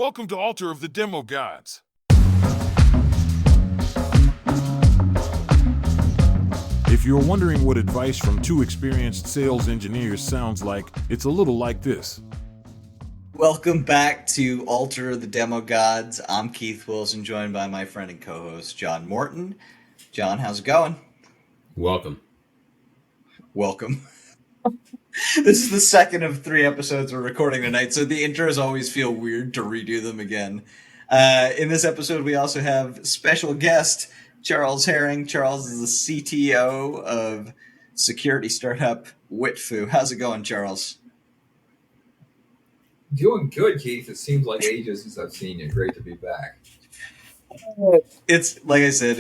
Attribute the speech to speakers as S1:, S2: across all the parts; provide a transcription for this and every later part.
S1: Welcome to Altar of the Demo Gods. If you're wondering what advice from two experienced sales engineers sounds like, it's a little like this.
S2: Welcome back to Altar of the Demo Gods. I'm Keith Wilson, joined by my friend and co-host, John Morton. John, how's it going?
S3: Welcome.
S2: This is the second of 3 episodes we're recording tonight, so the intros always feel weird to redo them again. In this episode, we also have special guest, Charles Herring. Charles is the CTO of security startup Witfu. How's it going, Charles?
S4: Doing good, Keith. It seems like ages since I've seen you. Great to be back.
S2: It's like I said,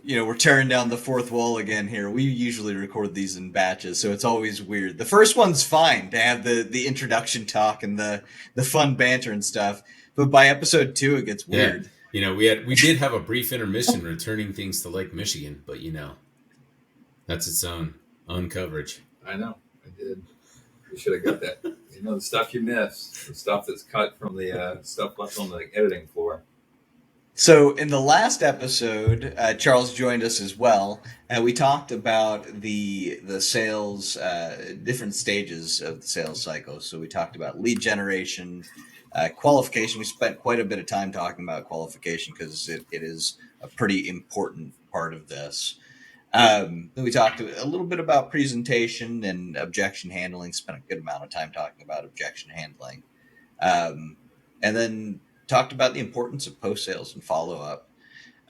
S2: we're tearing down the fourth wall again here. We usually record these in batches, so it's always weird. The first one's fine to have the introduction talk and the fun banter and stuff, but by episode 2 it gets weird.
S3: Yeah. We did have a brief intermission returning things to Lake Michigan, but that's its own coverage.
S4: I know. I did. We should have got that. The stuff you miss, the stuff that's cut from the stuff left on the editing floor.
S2: So in the last episode, Charles joined us as well, and we talked about the sales, different stages of the sales cycle. So we talked about lead generation, qualification. We spent quite a bit of time talking about qualification because it is a pretty important part of this. Then we talked a little bit about presentation and objection handling, spent a good amount of time talking about objection handling. And then talked about the importance of post-sales and follow-up.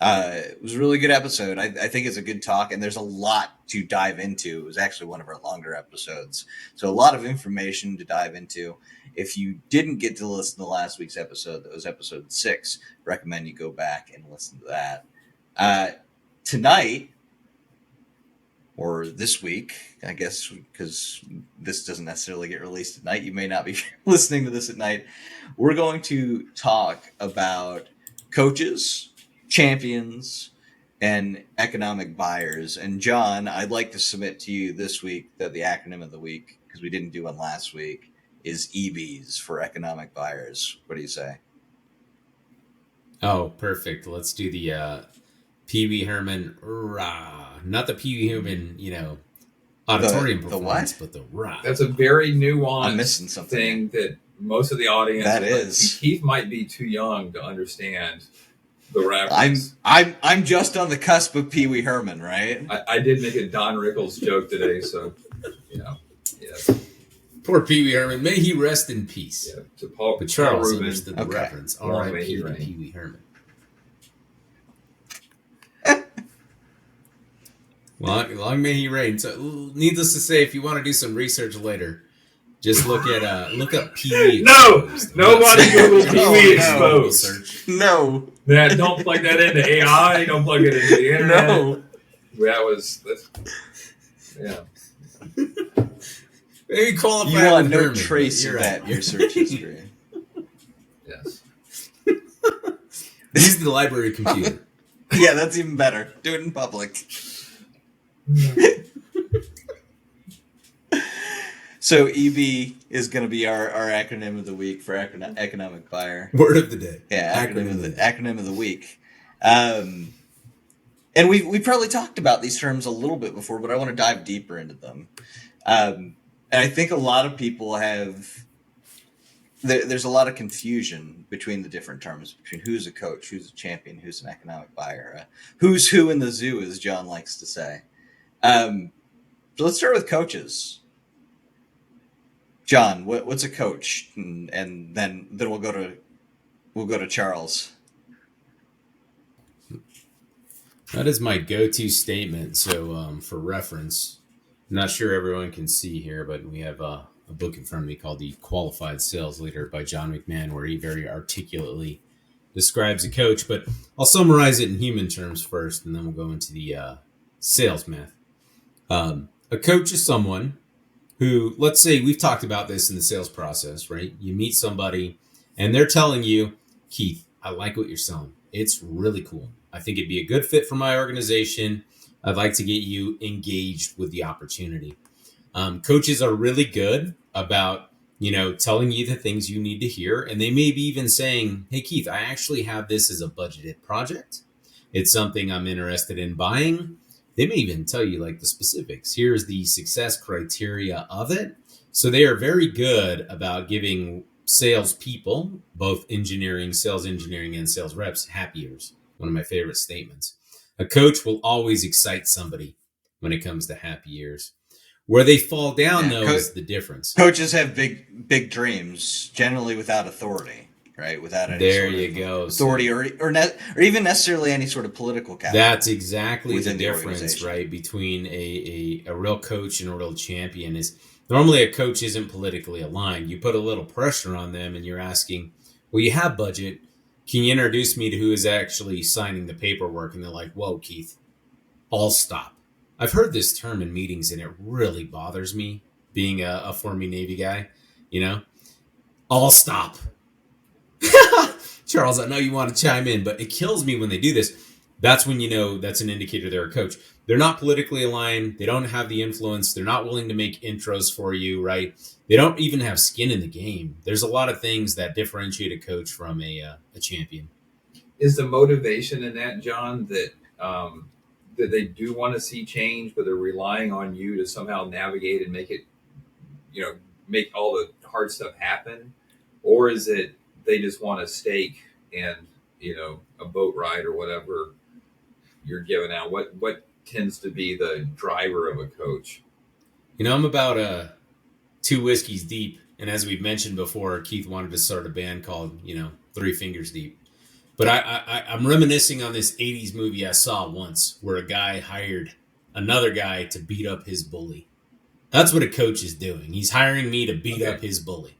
S2: It was a really good episode. I think it's a good talk, and there's a lot to dive into. It was actually one of our longer episodes. So a lot of information to dive into. If you didn't get to listen to last week's episode, that was episode 6, recommend you go back and listen to that. Tonight, or this week, I guess, because this doesn't necessarily get released at night. You may not be listening to this at night. We're going to talk about coaches, champions, and economic buyers. And John, I'd like to submit to you this week that the acronym of the week, because we didn't do one last week, is EBs for economic buyers. What do you say?
S3: Oh, perfect. Let's do the Pee Wee Herman rah. Not the Pee Wee Herman, auditorium performance, but the rah.
S4: That's a very nuanced
S2: I'm missing something
S4: thing that most of the audience.
S2: That is.
S4: Keith might be too young to understand the reference.
S2: I'm just on the cusp of Pee Wee Herman, right?
S4: I did make a Don Rickles joke today, so yeah.
S3: Poor Pee Wee Herman. May he rest in peace.
S4: Yeah, to Paul,
S3: but Charles
S4: Paul Rubin,
S3: understood the reference. R.I.P. to Pee Wee Herman. Long may he reign. So, needless to say, if you want to do some research later, just look up Pee Wee.
S4: No, nobody Google Pee Wee exposed.
S2: No.
S4: Don't plug that into AI. Don't plug it into the internet.
S2: No.
S4: Yeah.
S3: Maybe qualify.
S2: You want no
S3: Herman,
S2: trace of that in your search history.
S4: Yes.
S3: Use the library computer.
S2: Yeah, that's even better. Do it in public. So EB is going to be our acronym of the week for economic buyer.
S3: Word of the day.
S2: Yeah, acronym of the week. And we probably talked about these terms a little bit before, but I want to dive deeper into them. And I think a lot of people have. There's a lot of confusion between the different terms, between who's a coach, who's a champion, who's an economic buyer, who's who in the zoo, as John likes to say. So let's start with coaches. John, what's a coach? And then we'll go to Charles.
S3: That is my go-to statement. So for reference, I'm not sure everyone can see here, but we have a book in front of me called The Qualified Sales Leader by John McMahon, where he very articulately describes a coach. But I'll summarize it in human terms first, and then we'll go into the sales math. A coach is someone who, let's say we've talked about this in the sales process, right? You meet somebody and they're telling you, Keith, I like what you're selling. It's really cool. I think it'd be a good fit for my organization. I'd like to get you engaged with the opportunity. Coaches are really good about telling you the things you need to hear. And they may be even saying, hey, Keith, I actually have this as a budgeted project. It's something I'm interested in buying. They may even tell you like the specifics. Here's the success criteria of it. So they are very good about giving salespeople, both sales engineering, and sales reps, happy ears. One of my favorite statements. A coach will always excite somebody when it comes to happy ears. Where they fall down, though, is the difference.
S2: Coaches have big dreams, generally without authority, right? Without any
S3: there
S2: sort
S3: you
S2: of
S3: go.
S2: authority or even necessarily any sort of political capital.
S3: That's exactly the
S2: within the
S3: difference,
S2: organization.
S3: right? Between a real coach and a real champion is normally a coach isn't politically aligned. You put a little pressure on them and you're asking, well, you have budget. Can you introduce me to who is actually signing the paperwork? And they're like, whoa, Keith, I'll stop. I've heard this term in meetings and it really bothers me being a former Navy guy, I'll stop. Charles, I know you want to chime in, but it kills me when they do this. That's when that's an indicator they're a coach. They're not politically aligned. They don't have the influence. They're not willing to make intros for you, right? They don't even have skin in the game. There's a lot of things that differentiate a coach from a champion.
S4: Is the motivation in that, John, that they do want to see change, but they're relying on you to somehow navigate and make it, make all the hard stuff happen? Or is it they just want a steak and, a boat ride or whatever you're giving out? What tends to be the driver of a coach?
S3: I'm about 2 whiskeys deep. And as we've mentioned before, Keith wanted to start a band called, 3 Fingers Deep. But I'm reminiscing on this 80s movie I saw once where a guy hired another guy to beat up his bully. That's what a coach is doing. He's hiring me to beat up his bully.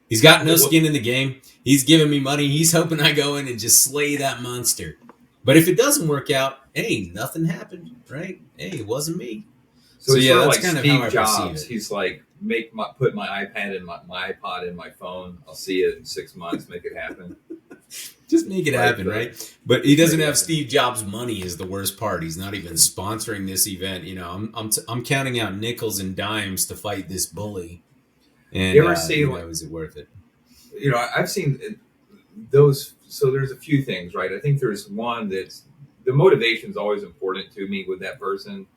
S3: He's got no skin in the game. He's giving me money. He's hoping I go in and just slay that monster. But if it doesn't work out, hey, nothing happened, right? Hey, it wasn't me.
S4: So yeah, that's
S3: like
S4: kind
S3: of how I
S4: Jobs.
S3: perceive it.
S4: He's like, put my iPad and my iPod in my phone. I'll see you in 6 months. Make it happen.
S3: Just make it happen, right? But he doesn't have Steve Jobs' money is the worst part. He's not even sponsoring this event. I'm counting out nickels and dimes to fight this bully. And
S4: you ever see,
S3: is it worth it?
S4: I've seen those. So there's a few things, right? I think there's one that's the motivation is always important to me with that person.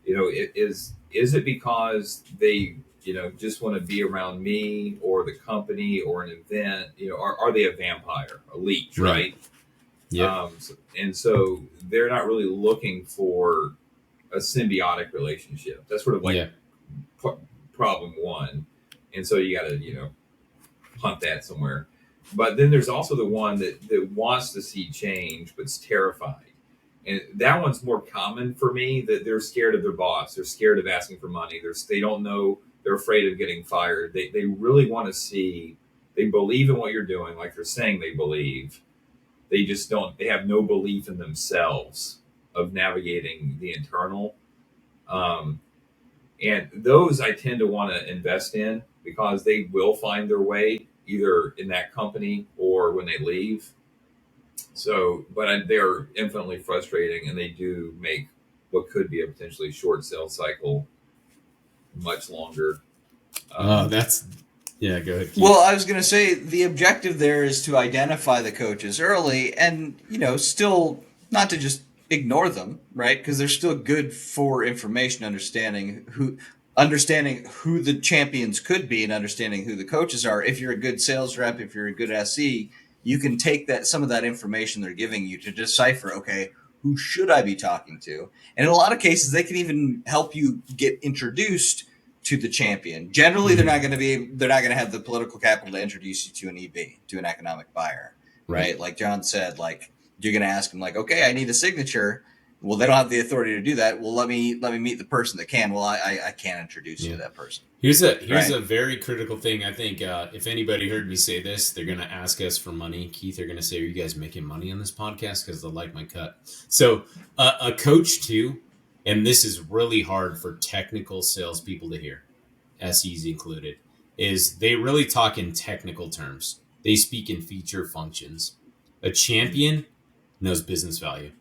S4: Is it because they, just want to be around me or the company or an event? Are they a vampire, a leech, right?
S3: Yeah.
S4: And so they're not really looking for a symbiotic relationship. That's sort of like problem one. And so you got to, hunt that somewhere. But then there's also the one that wants to see change, but's terrified. And that one's more common for me, that they're scared of their boss. They're scared of asking for money. They don't know. They're afraid of getting fired. They really want to see, they believe in what you're doing, like they're saying they believe. They just don't, they have no belief in themselves of navigating the internal. And those I tend to want to invest in because they will find their way either in that company or when they leave. So, but they're infinitely frustrating, and they do make what could be a potentially short sales cycle much longer.
S3: Go ahead, Keith.
S2: Well, I was going to say the objective there is to identify the coaches early and, still not to just ignore them, right? Because they're still good for information, understanding who the champions could be and understanding who the coaches are. If you're a good sales rep, if you're a good SE, you can take some of that information they're giving you to decipher, okay, who should I be talking to? And in a lot of cases, they can even help you get introduced to the champion. Generally, they're not going to have the political capital to introduce you to an EB, to an economic buyer, right? Like John said, like you're going to ask them, like, okay, I need a signature. Well, they don't have the authority to do that. Well, let me meet the person that can. Well, I can't introduce you to that person.
S3: Here's a very critical thing. I think if anybody heard me say this, they're going to ask us for money. Keith, they're going to say, "Are you guys making money on this podcast?" Because they'll like my cut. So a coach too, and this is really hard for technical salespeople to hear, SEs included, is they really talk in technical terms. They speak in feature functions. A champion knows business value.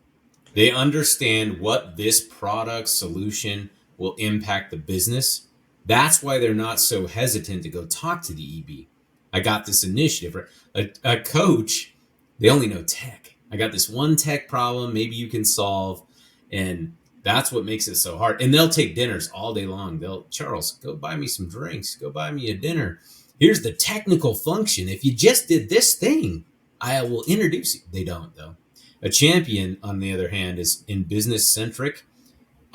S3: They understand what this product solution will impact the business. That's why they're not so hesitant to go talk to the EB. I got this initiative. A coach, they only know tech. I got this one tech problem maybe you can solve. And that's what makes it so hard. And they'll take dinners all day long. Charles, go buy me some drinks. Go buy me a dinner. Here's the technical function. If you just did this thing, I will introduce you. They don't, though. A champion, on the other hand, is in business centric.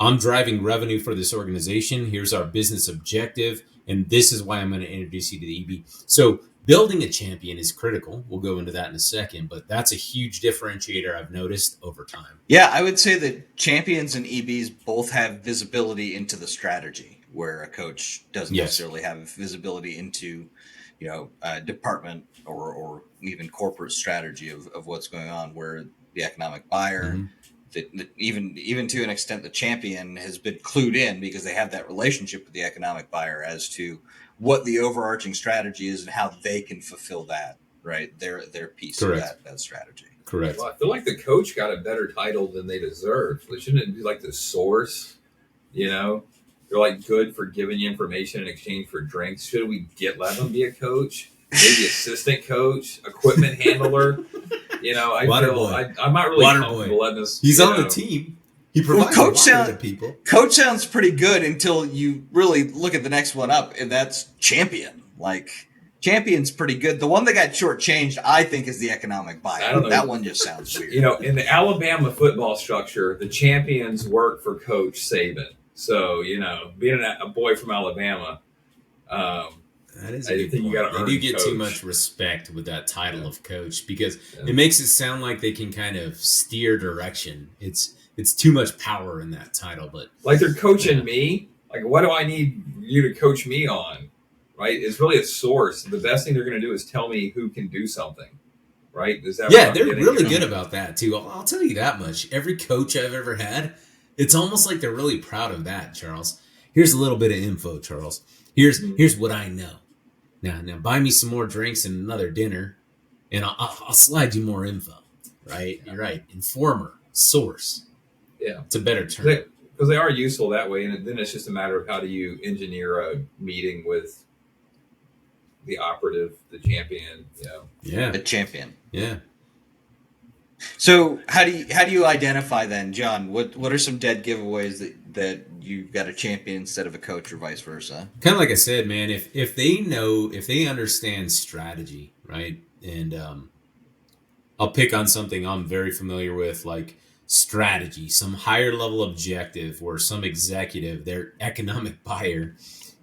S3: I'm driving revenue for this organization. Here's our business objective. And this is why I'm going to introduce you to the EB. So building a champion is critical. We'll go into that in a second, but that's a huge differentiator I've noticed over time.
S2: Yeah, I would say that champions and EBs both have visibility into the strategy, where a coach doesn't necessarily have visibility into, department or even corporate strategy of what's going on, where the economic buyer, even to an extent, the champion has been clued in because they have that relationship with the economic buyer as to what the overarching strategy is and how they can fulfill that, right? Their piece of that strategy.
S3: Correct.
S4: Well, I feel like the coach got a better title than they deserve. Shouldn't it be like the source? They're like good for giving you information in exchange for drinks. Should we let them be a coach? Maybe assistant coach, equipment handler. I'm not really comfortable letting this.
S3: He's on the team. He provides
S2: coach
S3: to people.
S2: Coach sounds pretty good until you really look at the next one up, and that's champion. Like, champion's pretty good. The one that got shortchanged, I think, is the economic buyer.
S4: I don't know.
S2: That one just sounds weird.
S4: In the Alabama football structure, the champions work for Coach Saban. So, being a boy from Alabama,
S3: that is a good point. They do get too much respect with that title of coach because it makes it sound like they can kind of steer direction. It's too much power in that title, but
S4: like they're coaching me. Like, what do I need you to coach me on? Right? It's really a source. The best thing they're going to do is tell me who can do something. Right? Is that
S3: they're really good about that too. I'll tell you that much. Every coach I've ever had, it's almost like they're really proud of that, Charles. Here's a little bit of info, Charles. Here's what I know. Now buy me some more drinks and another dinner, and I'll slide you more info. Right? You're right. Informer, source.
S4: Yeah,
S3: it's a better term
S4: because they are useful that way, and then it's just a matter of how do you engineer a meeting with the operative, the champion.
S2: The champion.
S3: Yeah.
S2: So how do you identify then, John? What are some dead giveaways that you got a champion instead of a coach or vice versa?
S3: Kind of like I said, man, if they understand strategy, right? And I'll pick on something I'm very familiar with, like strategy, some higher level objective where some executive, their economic buyer,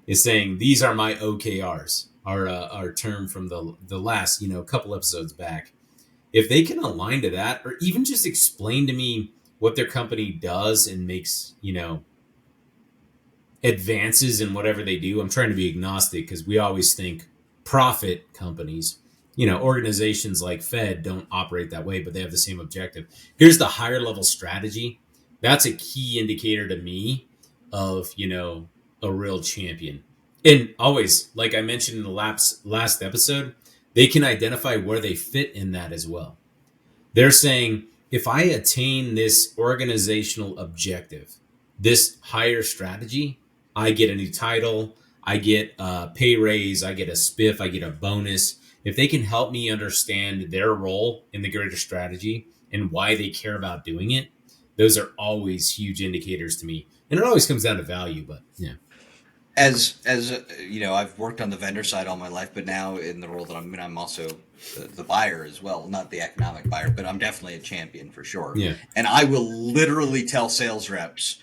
S3: is saying, these are my OKRs, our term from the last, couple episodes back. If they can align to that, or even just explain to me what their company does and makes, advances in whatever they do. I'm trying to be agnostic because we always think profit companies, organizations like Fed don't operate that way, but they have the same objective. Here's the higher level strategy. That's a key indicator to me of, a real champion. And always, like I mentioned in the last episode, they can identify where they fit in that as well. They're saying, if I attain this organizational objective, this higher strategy, I get a new title, I get a pay raise, I get a spiff, I get a bonus. If they can help me understand their role in the greater strategy and why they care about doing it, those are always huge indicators to me. And it always comes down to value, but yeah.
S2: As I've worked on the vendor side all my life, but now in the role that I'm in, I'm also the buyer as well. Not the economic buyer, but I'm definitely a champion for sure.
S3: Yeah.
S2: And I will literally tell sales reps,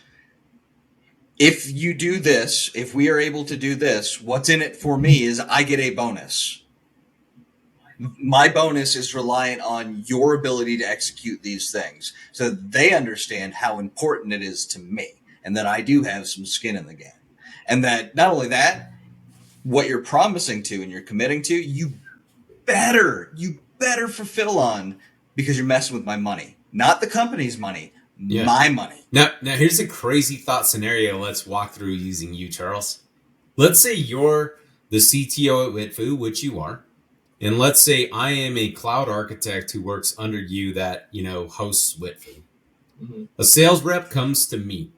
S2: if you do this, if we are able to do this, what's in it for me is I get a bonus. My bonus is reliant on your ability to execute these things. So they understand how important it is to me and that I do have some skin in the game. And that not only that, what you're promising to and you're committing to, you better fulfill on, because you're messing with my money, not the company's money, my money.
S3: Now here's a crazy thought scenario. Let's walk through using you, Charles. Let's say you're the CTO at Whitfu, which you are. And let's say I am a cloud architect who works under you that, hosts Whitfu. Mm-hmm. A sales rep comes to me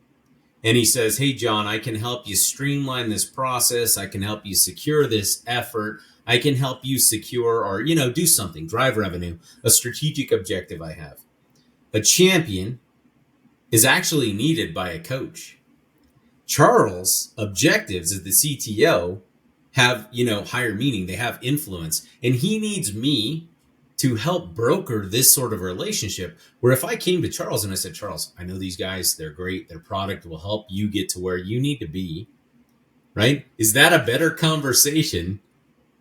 S3: and he says, hey, John, I can help you streamline this process. I can help you secure this effort. I can help you secure or, do something, drive revenue, a strategic objective I have. A champion is actually needed by a coach. Charles' objectives as the CTO have, higher meaning. They have influence. And he needs me to help broker this sort of relationship where if I came to Charles and I said, Charles, I know these guys, they're great. Their product will help you get to where you need to be, right? Is that a better conversation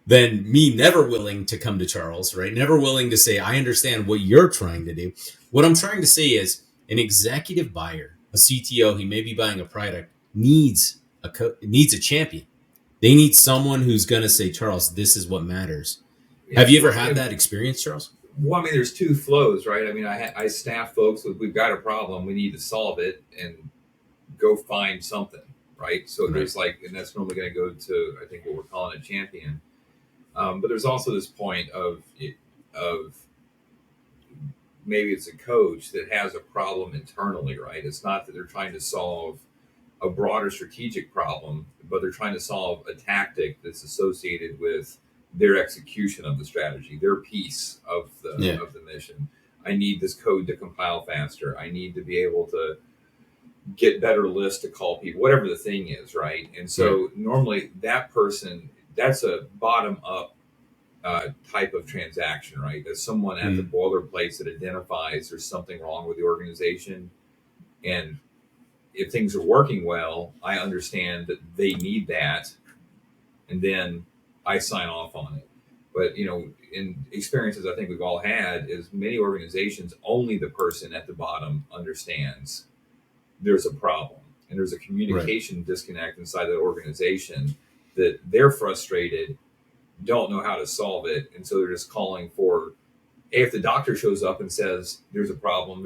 S3: than me never willing to come to Charles, right? Never willing to say, I understand what you're trying to do. What I'm trying to say is an executive buyer, a CTO who may be buying a product, needs a champion. They need someone who's going to say, Charles, this is what matters. Yeah. Have you ever had that experience, Charles?
S4: Well, I mean, there's two flows, right? I mean, I staff folks with, we've got a problem, we need to solve it and go find something, right? So there's and that's normally going to go to, I think, what we're calling a champion. But there's also this point of maybe it's a coach that has a problem internally, right? It's not that they're trying to solve a broader strategic problem, but they're trying to solve a tactic that's associated with their execution of the strategy, their piece of the mission. I need this code to compile faster. I need to be able to get better lists to call people, whatever the thing is, right? And so normally that person, that's a bottom up type of transaction, right? There's someone at the boilerplates that identifies there's something wrong with the organization. And if things are working well, I understand that they need that. And then I sign off on it. But, in experiences I think we've all had is many organizations, only the person at the bottom understands there's a problem. And there's a communication disconnect inside the organization that they're frustrated, don't know how to solve it. And so they're just calling for, hey, if the doctor shows up and says, there's a problem,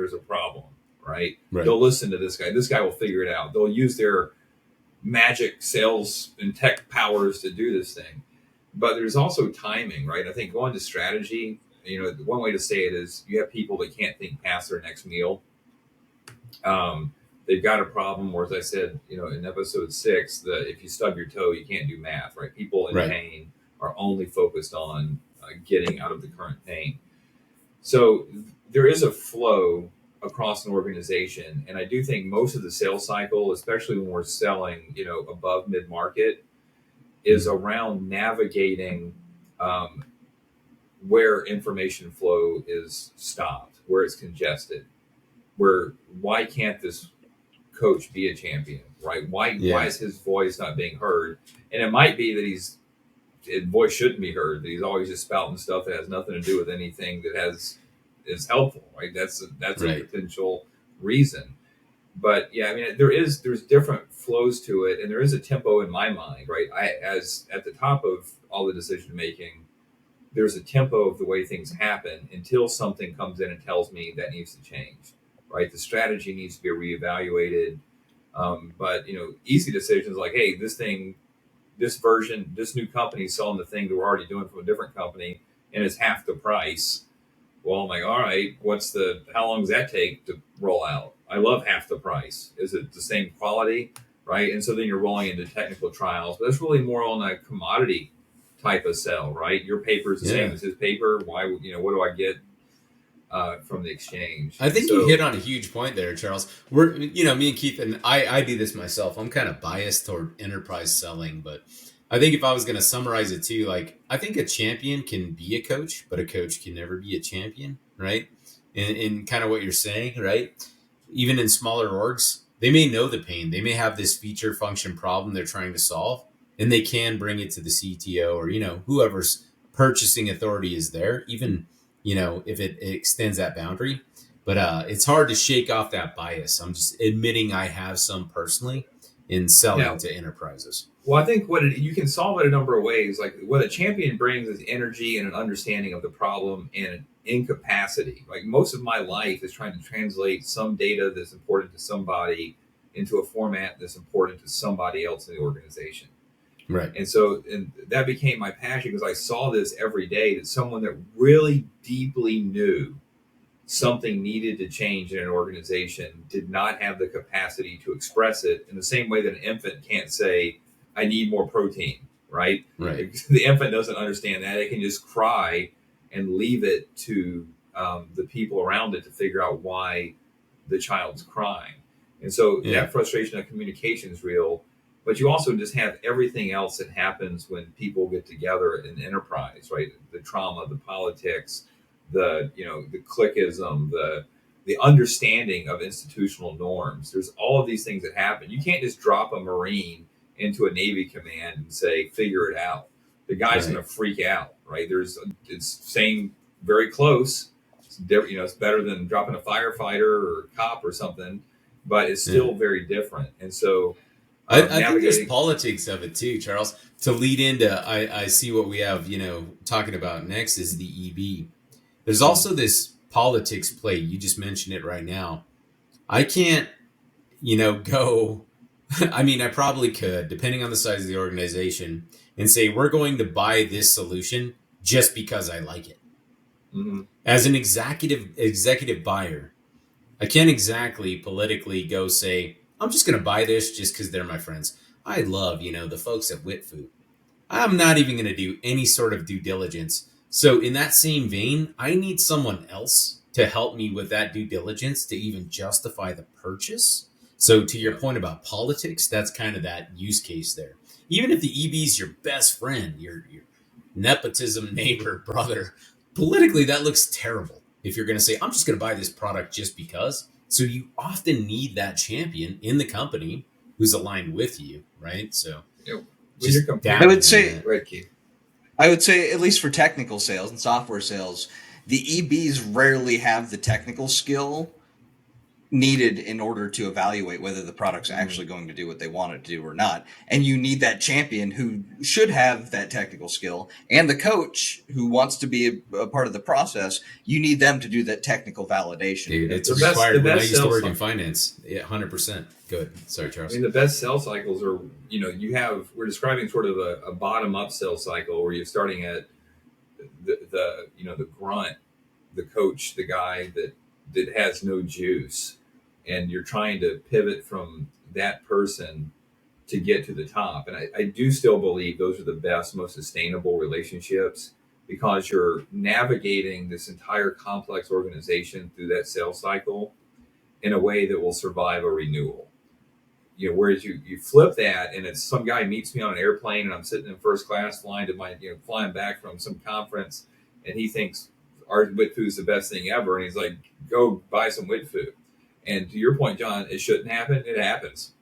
S4: right? They'll listen to this guy. This guy will figure it out. They'll use their magic sales and tech powers to do this thing. But there's also timing, right? I think going to strategy, one way to say it is you have people that can't think past their next meal. They've got a problem, or as I said, in episode 6, that if you stub your toe, you can't do math, right? People in pain are only focused on getting out of the current pain. So there is a flow across an organization. And I do think most of the sales cycle, especially when we're selling, above mid-market, is around navigating where information flow is stopped, where it's congested, why can't this coach be a champion, right? Why is his voice not being heard? And it might be that his voice shouldn't be heard, that he's always just spouting stuff that has nothing to do with anything that is helpful, right? That's a potential reason. But I mean, there's different flows to it, and there is a tempo in my mind, right? As at the top of all the decision making, there's a tempo of the way things happen until something comes in and tells me that needs to change, right? The strategy needs to be reevaluated. But easy decisions like, hey, this version, this new company is selling the thing that we're already doing from a different company, and it's half the price. Well, I'm like, all right, how long does that take to roll out? I love half the price. Is it the same quality, right? And so then you're rolling into technical trials. But that's really more on a commodity type of sell, right? Your paper is the same as his paper. Why, what do I get from the exchange?
S3: I think you hit on a huge point there, Charles. We're, me and Keith, and I do this myself. I'm kind of biased toward enterprise selling, but I think if I was going to summarize it too, I think a champion can be a coach, but a coach can never be a champion, right? In kind of what you're saying, right? Even in smaller orgs, they may know the pain. They may have this feature function problem they're trying to solve, and they can bring it to the CTO or, whoever's purchasing authority is there, even, if it extends that boundary. But it's hard to shake off that bias. I'm just admitting I have some personally in selling to enterprises.
S4: Well, I think you can solve it a number of ways. Like what a champion brings is energy and an understanding of the problem and an incapacity. Like most of my life is trying to translate some data that's important to somebody into a format that's important to somebody else in the organization.
S3: Right.
S4: And so that became my passion because I saw this every day, that someone that really deeply knew something needed to change in an organization, did not have the capacity to express it in the same way that an infant can't say, I need more protein, right?
S3: Right.
S4: The infant doesn't understand that. It can just cry and leave it to the people around it to figure out why the child's crying. And so that frustration of communication is real, but you also just have everything else that happens when people get together in enterprise, right? The trauma, the politics, the cliquism, the understanding of institutional norms. There's all of these things that happen. You can't just drop a Marine into a Navy command and say, figure it out. The guy's going to freak out, right? It's saying very close. It's better than dropping a firefighter or a cop or something, but it's still very different. And so
S3: I think there's politics of it too, Charles. To lead into, I see what we have, talking about next is the EB. There's also this politics play. You just mentioned it right now. I can't, go. I mean, I probably could, depending on the size of the organization, and say we're going to buy this solution just because I like it.
S4: Mm-hmm.
S3: As an executive buyer, I can't exactly politically go say, I'm just going to buy this just because they're my friends. I love, the folks at WitFood. I'm not even going to do any sort of due diligence. So in that same vein, I need someone else to help me with that due diligence to even justify the purchase. So to your point about politics, that's kind of that use case there. Even if the EB is your best friend, your nepotism neighbor, brother, politically that looks terrible. If you're going to say, I'm just going to buy this product just because. So you often need that champion in the company who's aligned with you, right? So
S2: I would say, at least for technical sales and software sales, the EBs rarely have the technical skill needed in order to evaluate whether the product's actually going to do what they want it to do or not. And you need that champion who should have that technical skill, and the coach who wants to be a part of the process. You need them to do that technical validation.
S3: Dude, it's required. When I used to work in finance, 100%. Good. Sorry, Charles.
S4: I mean, the best sales cycles are, we're describing sort of a bottom-up sales cycle where you're starting at the grunt, the coach, the guy that has no juice, and you're trying to pivot from that person to get to the top. And I do still believe those are the best, most sustainable relationships, because you're navigating this entire complex organization through that sales cycle in a way that will survive a renewal. Whereas you flip that, and it's some guy meets me on an airplane, and I'm sitting in first class flying back from some conference, and he thinks our WitFood is the best thing ever, and he's like, go buy some WitFood. And to your point, John, it shouldn't happen. It happens.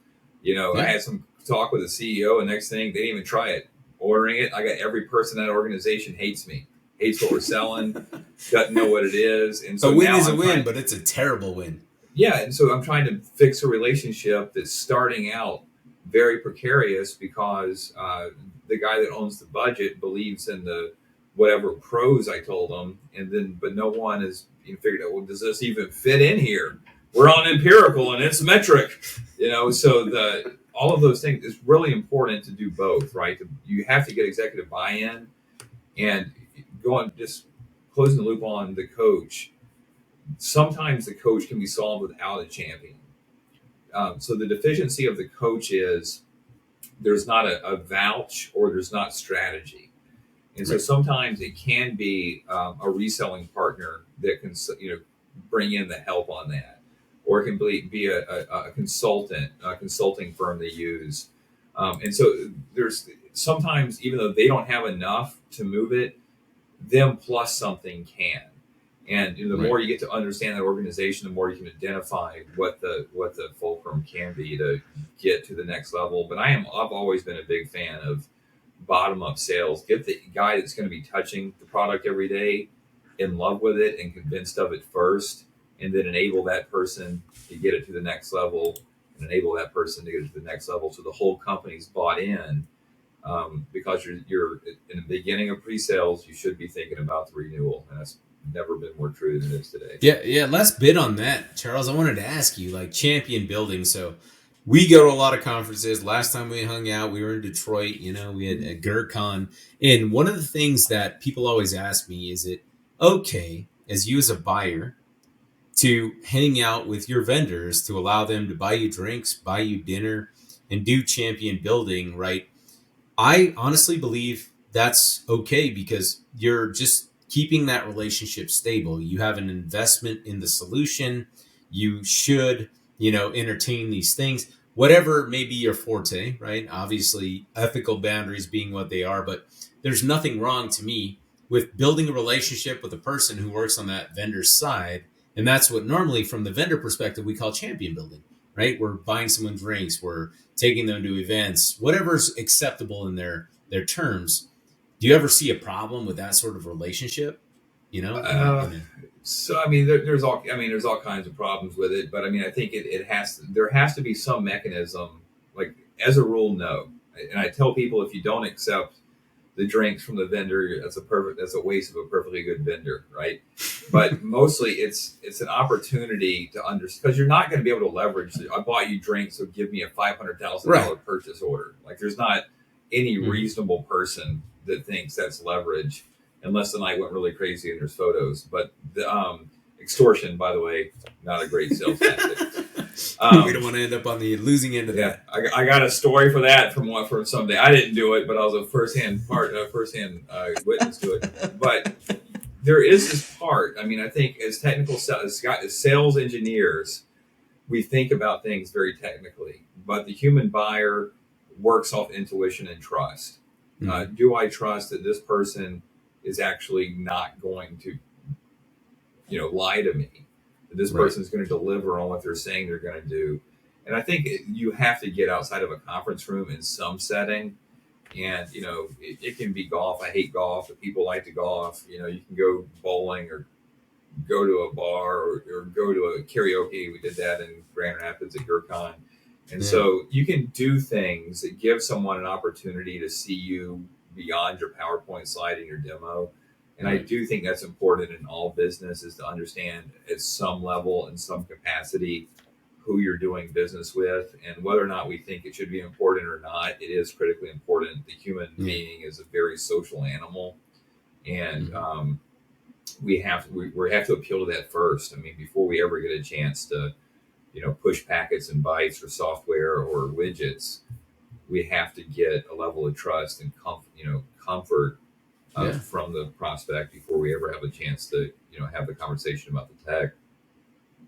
S4: I had some talk with the CEO, and next thing, they didn't even try it. Ordering it, I got every person in that organization hates me, hates what we're selling, doesn't know what it is. And so
S3: a win is a win, but it's a terrible win.
S4: Yeah, and so I'm trying to fix a relationship that's starting out very precarious because the guy that owns the budget believes in the whatever pros I told him, but no one has figured out, well, does this even fit in here? We're on empirical and it's metric, so all of those things, it's really important to do both, right? You have to get executive buy-in, and just closing the loop on the coach. Sometimes the coach can be solved without a champion. So the deficiency of the coach is there's not a vouch, or there's not strategy. And so sometimes it can be a reselling partner that can bring in the help on that. Or it can be a consulting firm they use. And so there's sometimes, even though they don't have enough to move it, them plus something can. And the more you get to understand that organization, the more you can identify what the fulcrum can be to get to the next level. But I've always been a big fan of bottom-up sales. Get the guy that's going to be touching the product every day in love with it and convinced of it first, and then enable that person to get it to the next level, and enable that person to get it to the next level. So the whole company's bought in, because you're in the beginning of pre-sales, you should be thinking about the renewal. And that's never been more true than it is today.
S3: Yeah. Last bit on that, Charles. I wanted to ask you, like, champion building. So we go to a lot of conferences. Last time we hung out, we were in Detroit. We had a GERCon. And one of the things that people always ask me is, as you as a buyer, to hang out with your vendors to allow them to buy you drinks, buy you dinner, and do champion building, right? I honestly believe that's okay because you're just keeping that relationship stable. You have an investment in the solution. You should, entertain these things, whatever may be your forte, right? Obviously, ethical boundaries being what they are, but there's nothing wrong to me with building a relationship with a person who works on that vendor's side. And that's what normally, from the vendor perspective, we call champion building, right? We're buying someone drinks, we're taking them to events, whatever's acceptable in their terms. Do you ever see a problem with that sort of relationship? You know,
S4: Uh, so I mean, there's all kinds of problems with it, but I mean, I think there has to be some mechanism. Like as a rule, no. And I tell people if you don't accept the drinks from the vendor, that's a waste of a perfectly good vendor, right? But mostly it's an opportunity to understand because you're not going to be able to leverage. I bought you drinks, so give me a $500,000
S3: right.
S4: purchase order. Like there's not any
S3: Mhm.
S4: reasonable person that thinks that's leverage, unless the night went really crazy and there's photos. But the extortion, by the way, not a great sales tactic.
S3: We don't want to end up on the losing end of
S4: Yeah,
S3: that.
S4: I got a story for that from someday. I didn't do it, but I was a firsthand witness to it. But there is this part. I mean, I think as as sales engineers, we think about things very technically, but the human buyer works off intuition and trust. Do I trust that this person is actually not going to, lie to me? That this
S3: Right.
S4: person is going to deliver on what they're saying they're going to do? And I think you have to get outside of a conference room in some setting. And, it can be golf. I hate golf, but people like to golf. You can go bowling or go to a bar or go to a karaoke. We did that in Grand Rapids at GurCon. And
S3: Yeah.
S4: so you can do things that give someone an opportunity to see you beyond your PowerPoint slide and your demo. And I do think that's important in all business is to understand at some level, in some capacity, who you're doing business with and whether or not we think it should be important or not. It is critically important. The human being is a very social animal. And we have to appeal to that first. I mean, before we ever get a chance to, push packets and bytes or software or widgets, we have to get a level of trust and comfort from the prospect before we ever have a chance to, have the conversation about the tech.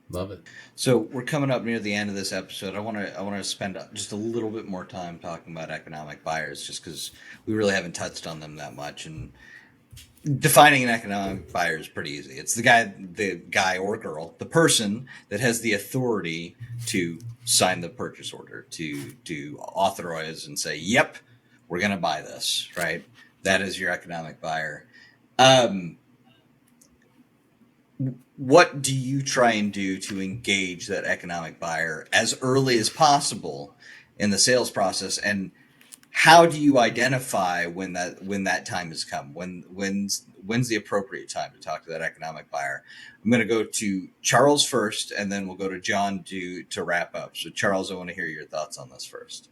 S3: Love it.
S2: So we're coming up near the end of this episode. I want to spend just a little bit more time talking about economic buyers, just because we really haven't touched on them that much. And defining an economic buyer is pretty easy. It's the guy or girl, the person that has the authority to sign the purchase order, to authorize and say, "Yep, we're going to buy this." Right? That is your economic buyer. What do you try and do to engage that economic buyer as early as possible in the sales process, and how do you identify when that time has come? When's the appropriate time to talk to that economic buyer? I'm going to go to Charles first, and then we'll go to John to wrap up. So Charles, I want to hear your thoughts on this first.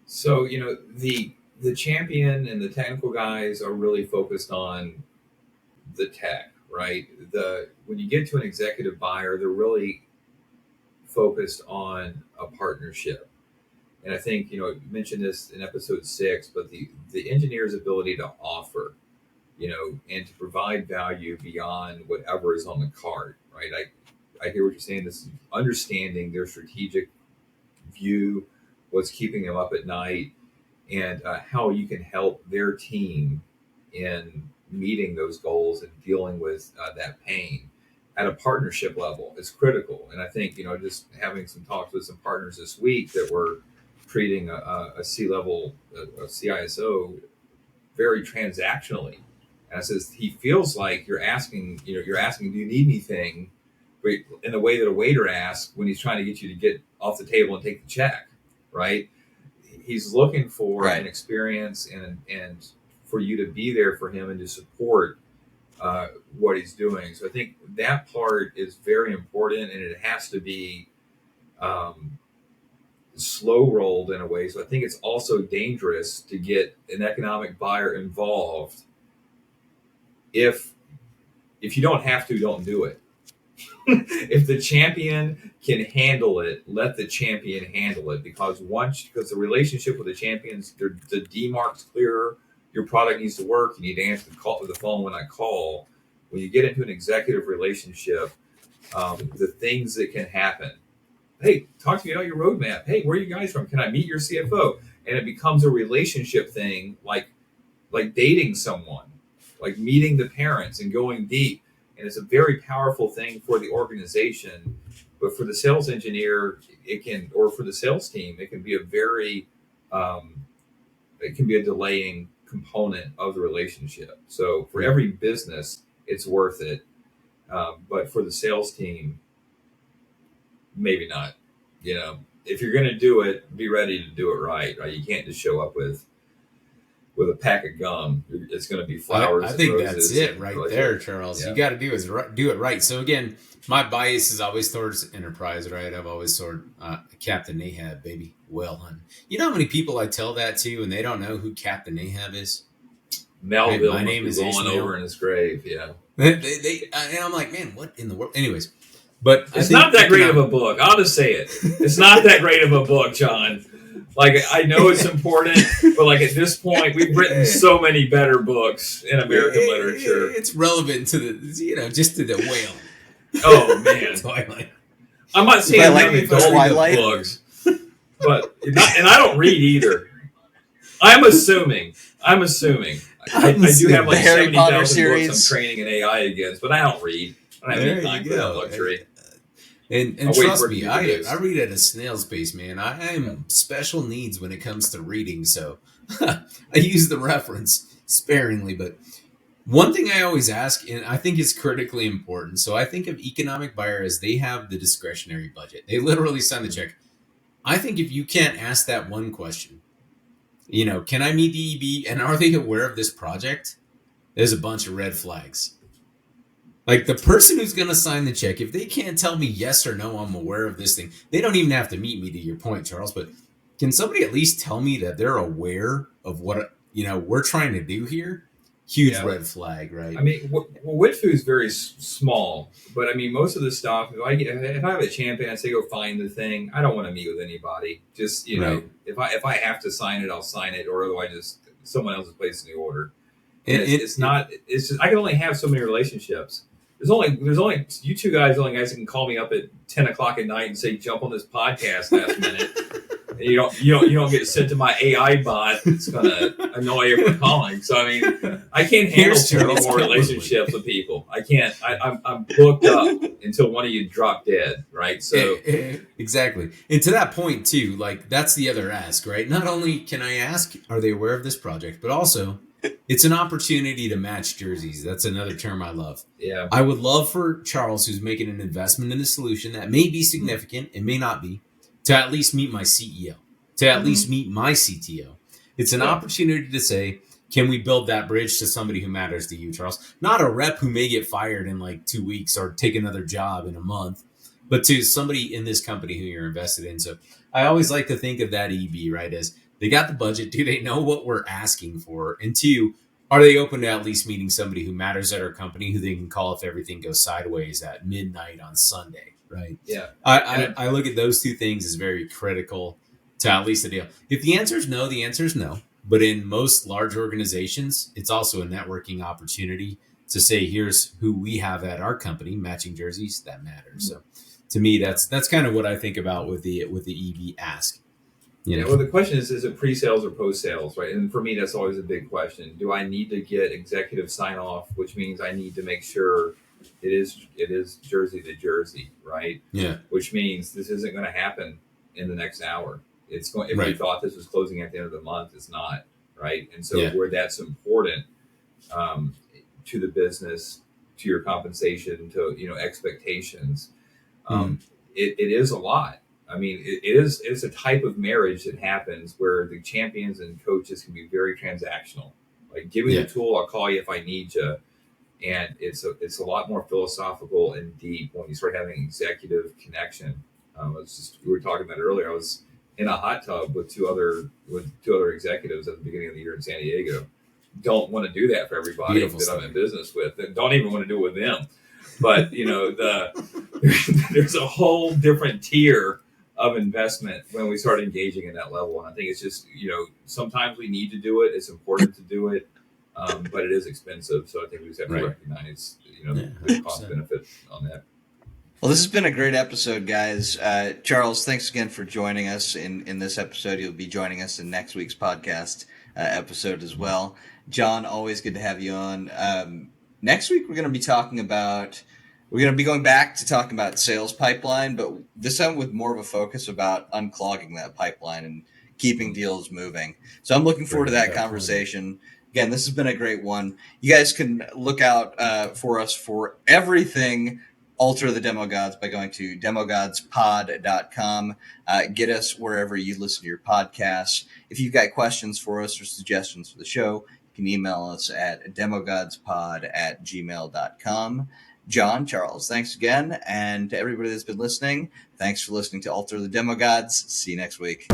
S4: So the champion and the technical guys are really focused on the tech, right? When you get to an executive buyer, they're really focused on a partnership. And I think, you mentioned this in episode 6, but the engineer's ability to offer, and to provide value beyond whatever is on the card, right? I hear what you're saying. This is understanding their strategic view, what's keeping them up at night, and how you can help their team in meeting those goals and dealing with that pain at a partnership level is critical. And I think, just having some talks with some partners this week that were treating a C-level, a CISO very transactionally. And I says, he feels like you're asking, do you need anything? But in the way that a waiter asks when he's trying to get you to get off the table and take the check, right? He's looking for an experience and for you to be there for him and to support what he's doing. So I think that part is very important, and it has to be slow rolled in a way. So I think it's also dangerous to get an economic buyer involved if you don't have to, don't do it. If the champion can handle it, let the champion handle it. Because the relationship with the champions, the demark's clearer. Your product needs to work. You need to answer the phone when I call. When you get into an executive relationship, the things that can happen. Hey, talk to me about your roadmap. Hey, where are you guys from? Can I meet your CFO? And it becomes a relationship thing, like dating someone, like meeting the parents and going deep. And it's a very powerful thing for the organization. But for the sales engineer, or for the sales team, it can be it can be a delaying component of the relationship. So for every business, it's worth it. But for the sales team, maybe not. If you're going to do it, be ready to do it right. You can't just show up with a pack of gum. It's going to be flowers.
S3: I think that's it right there, Charles.
S4: Yeah.
S3: You got to do it right. So again, my bias is always towards enterprise, right? I've always sort Captain Ahab, baby, whale hunting. You know how many people I tell that to, and they don't know who Captain Ahab is?
S4: Melville,
S3: my name is
S4: rolling over in his grave. Yeah,
S3: and I'm like, man, what in the world? Anyways, but
S4: it's not that great of a book. I'll just say it. It's not that great of a book, John. Like, I know it's important, but like at this point, we've written so many better books in American literature.
S3: It's relevant to the, just to the whale.
S4: Oh man,
S3: Twilight.
S4: I'm not saying I'm adult books, but and I don't read either. I'm assuming. I do have like 70,000 books I'm training in AI against, but I don't read. I don't have any time for that luxury.
S3: And trust me, I read at a snail's pace, man. I am special needs when it comes to reading, so I use the reference sparingly. But one thing I always ask, and I think is critically important, so I think of economic buyer as they have the discretionary budget. They literally sign the check. I think if you can't ask that one question, can I meet the EB, and are they aware of this project? There's a bunch of red flags. Like the person who's going to sign the check, if they can't tell me yes or no, I'm aware of this thing. They don't even have to meet me, to your point, Charles, but can somebody at least tell me that they're aware of what, we're trying to do here? Huge red flag, right?
S4: I mean, Witfu is very small, but I mean, most of the stuff, if I have a champion, I say go find the thing. I don't want to meet with anybody. Just, if I have to sign it, I'll sign it, or otherwise someone else is placing the order. And it's just, I can only have so many relationships. There's only you two guys, the only guys that can call me up at 10 o'clock at night and say, jump on this podcast last minute. And you don't get sent to my AI bot that's going to annoy you for calling. So, I mean, I can't handle too many more relationships with people. I can't. I'm booked up until one of you drop dead, right? So
S3: exactly. And to that point, too, like that's the other ask, right? Not only can I ask, are they aware of this project, but also it's an opportunity to match jerseys. That's another term I love.
S4: Yeah.
S3: I would love for Charles, who's making an investment in a solution that may be significant, it may not be, to at least meet my CEO, to at least meet my CTO. It's an opportunity to say, can we build that bridge to somebody who matters to you, Charles? Not a rep who may get fired in like 2 weeks or take another job in a month, but to somebody in this company who you're invested in. So I always like to think of that EB, right, as they got the budget. Do they know what we're asking for? And two, are they open to at least meeting somebody who matters at our company who they can call if everything goes sideways at midnight on Sunday, right?
S4: Yeah.
S3: I look at those two things as very critical to at least the deal. If the answer is no, the answer is no. But in most large organizations, it's also a networking opportunity to say, here's who we have at our company, matching jerseys, that matters. So to me, that's kind of what I think about with the EB ask.
S4: Well, the question is it pre-sales or post-sales, right? And for me, that's always a big question. Do I need to get executive sign-off, which means I need to make sure it is jersey to jersey, right?
S3: Yeah.
S4: Which means this isn't going to happen in the next hour. It's going. If we thought this was closing at the end of the month, it's not, right? And so where that's important to the business, to your compensation, to expectations, it is a lot. I mean, it's a type of marriage that happens where the champions and coaches can be very transactional. Like, give me the tool, I'll call you if I need you. And it's a lot more philosophical and deep when you start having executive connection. We were talking about it earlier. I was in a hot tub with two other executives at the beginning of the year in San Diego. Don't want to do that for everybody that I'm in business with, and don't even want to do it with them. But there's a whole different tier of investment when we start engaging in that level. And I think it's just, sometimes we need to do it. It's important to do it, but it is expensive. So I think we just have to recognize, the cost benefit on that.
S2: Well, this has been a great episode, guys. Charles, thanks again for joining us in this episode. You'll be joining us in next week's podcast episode as well. John, always good to have you on. Next week, we're going to be going back to talking about sales pipeline, but this time with more of a focus about unclogging that pipeline and keeping deals moving. So I'm looking forward to that conversation. Again, this has been a great one. You guys can look out for us for everything Alter the Demo Gods by going to demogodspod.com. Get us wherever you listen to your podcasts. If you've got questions for us or suggestions for the show, you can email us at demogodspod@gmail.com. John, Charles, thanks again. And to everybody that's been listening, thanks for listening to Alter the Demo Gods. See you next week.